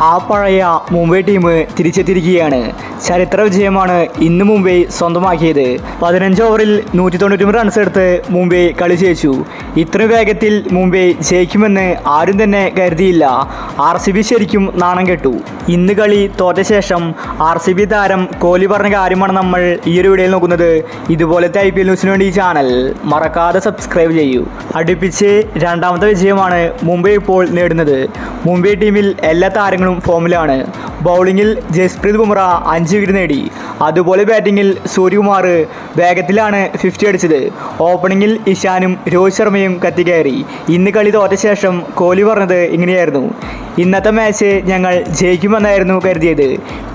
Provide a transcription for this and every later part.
ആ പഴയ മുംബൈ ടീം തിരിച്ചെത്തിയിരിക്കുകയാണ്. ചരിത്ര വിജയമാണ് ഇന്ന് മുംബൈ സ്വന്തമാക്കിയത്. 15 ഓവറിൽ 193 റൺസ് എടുത്ത് മുംബൈ കളി ജയിച്ചു. ഇത്രയും വേഗത്തിൽ മുംബൈ ജയിക്കുമെന്ന് ആരും തന്നെ കരുതിയില്ല. RCB ശരിക്കും നാണം കെട്ടു. ഇന്ന് കളി തോറ്റ ശേഷം RCB താരം കോഹ്ലി പറഞ്ഞ കാര്യമാണ് നമ്മൾ ഈ ഒരു വീഡിയോയിൽ നോക്കുന്നത്. ഇതുപോലത്തെ IPL ന്യൂസിന് വേണ്ടി ഈ ചാനൽ മറക്കാതെ സബ്സ്ക്രൈബ് ചെയ്യൂ. അടുപ്പിച്ച് രണ്ടാമത്തെ വിജയമാണ് മുംബൈ ഇപ്പോൾ നേടുന്നത്. മുംബൈ ടീമിൽ എല്ലാ താരങ്ങളും ഫോമിലാണ്. ബൗളിങ്ങിൽ ജസ്പ്രീത് ബുംറ 5 വിക്കറ്റ് നേടി. അതുപോലെ ബാറ്റിങ്ങിൽ സൂര്യകുമാർ വേഗത്തിലാണ് 50 അടിച്ചത്. ഓപ്പണിങ്ങിൽ ഇഷാനും രോഹിത് ശർമ്മയും കത്തിക്കയറി. ഇന്ന് കളി തോറ്റ ശേഷം കോഹ്ലി പറഞ്ഞത് ഇങ്ങനെയായിരുന്നു: ഇന്നത്തെ മാച്ച് ഞങ്ങൾ ജയിക്കുമെന്നായിരുന്നു കരുതിയത്.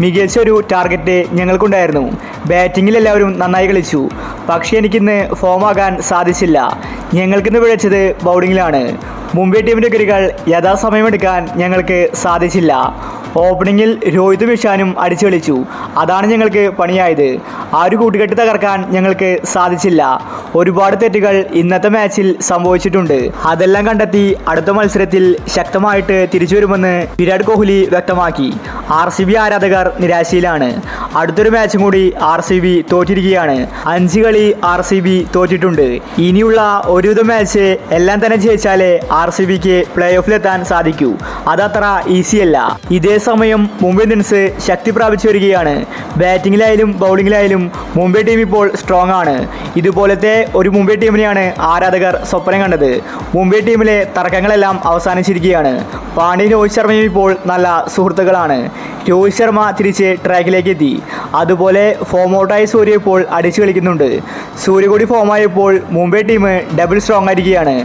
മികച്ചൊരു ടാർഗറ്റ് ഞങ്ങൾക്കുണ്ടായിരുന്നു. ബാറ്റിങ്ങിൽ എല്ലാവരും നന്നായി കളിച്ചു. പക്ഷേ എനിക്കിന്ന് ഫോമാകാൻ സാധിച്ചില്ല. ഞങ്ങൾക്കിന്ന് പിഴച്ചത് ബൗളിങ്ങിലാണ്. മുംബൈ ടീമിൻ്റെ വിക്കറ്റുകൾ യഥാസമയമെടുക്കാൻ ഞങ്ങൾക്ക് സാധിച്ചില്ല. ഓപ്പണിങ്ങിൽ രോഹിതും ഇഷാനും അടിച്ചു കളിച്ചു. അതാണ് ഞങ്ങൾക്ക് പണിയായത്. ആ ഒരു കൂട്ടുകെട്ട് തകർക്കാൻ ഞങ്ങൾക്ക് സാധിച്ചില്ല. ഒരുപാട് തെറ്റുകൾ ഇന്നത്തെ മാച്ചിൽ സംഭവിച്ചിട്ടുണ്ട്. അതെല്ലാം കണ്ടെത്തി അടുത്ത മത്സരത്തിൽ ശക്തമായിട്ട് തിരിച്ചു വരുമെന്ന് വിരാട് കോഹ്ലി വ്യക്തമാക്കി. RCB ആരാധകർ നിരാശയിലാണ്. അടുത്തൊരു മാച്ചും കൂടി RCB തോറ്റിരിക്കുകയാണ്. 5 കളി RCB തോറ്റിട്ടുണ്ട്. ഇനിയുള്ള ഒരുവിധ മാച്ച് എല്ലാം തന്നെ ജയിച്ചാലേ RCBക്ക് പ്ലേ ഓഫിലെത്താൻ സാധിക്കൂ. അതത്ര ഈസിയല്ല. ഇതേ സമയം മുംബൈ ഇന്ത്യൻസ് ശക്തി പ്രാപിച്ചു വരികയാണ്. ബാറ്റിങ്ങിലായാലും ബൗളിങ്ങിലായാലും മുംബൈ ടീം ഇപ്പോൾ സ്ട്രോങ് ആണ്. ഇതുപോലത്തെ ഒരു മുംബൈ ടീമിനെയാണ് ആരാധകർ സ്വപ്നം കണ്ടത്. മുംബൈ ടീമിലെ തർക്കങ്ങളെല്ലാം അവസാനിച്ചിരിക്കുകയാണ്. പാണ്ഡ്യയും രോഹിത് ശർമ്മയും ഇപ്പോൾ നല്ല സുഹൃത്തുക്കളാണ്. രോഹിത് ശർമ്മ തിരിച്ച് ട്രാക്കിലേക്ക് എത്തി. അതുപോലെ ഫോം ഔട്ടായ സൂര്യ ഇപ്പോൾ അടിച്ചു കളിക്കുന്നുണ്ട്. സൂര്യ കൂടി ഫോമായപ്പോൾ മുംബൈ ടീം ഡബിൾ സ്ട്രോങ് ആയിരിക്കുകയാണ്.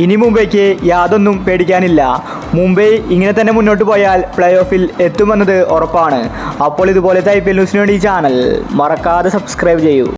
ഇനി മുംബൈക്ക് യാതൊന്നും പേടിക്കാനില്ല. മുംബൈ ഇങ്ങനെ തന്നെ മുന്നോട്ട് പോയാൽ പ്ലേ ഓഫിൽ എത്തുമെന്നത് ഉറപ്പാണ്. അപ്പോൾ ഇതുപോലത്തെ IPL ന്യൂസിന് വേണ്ടി ഈ ചാനൽ മറക്കാതെ സബ്സ്ക്രൈബ് ചെയ്യൂ.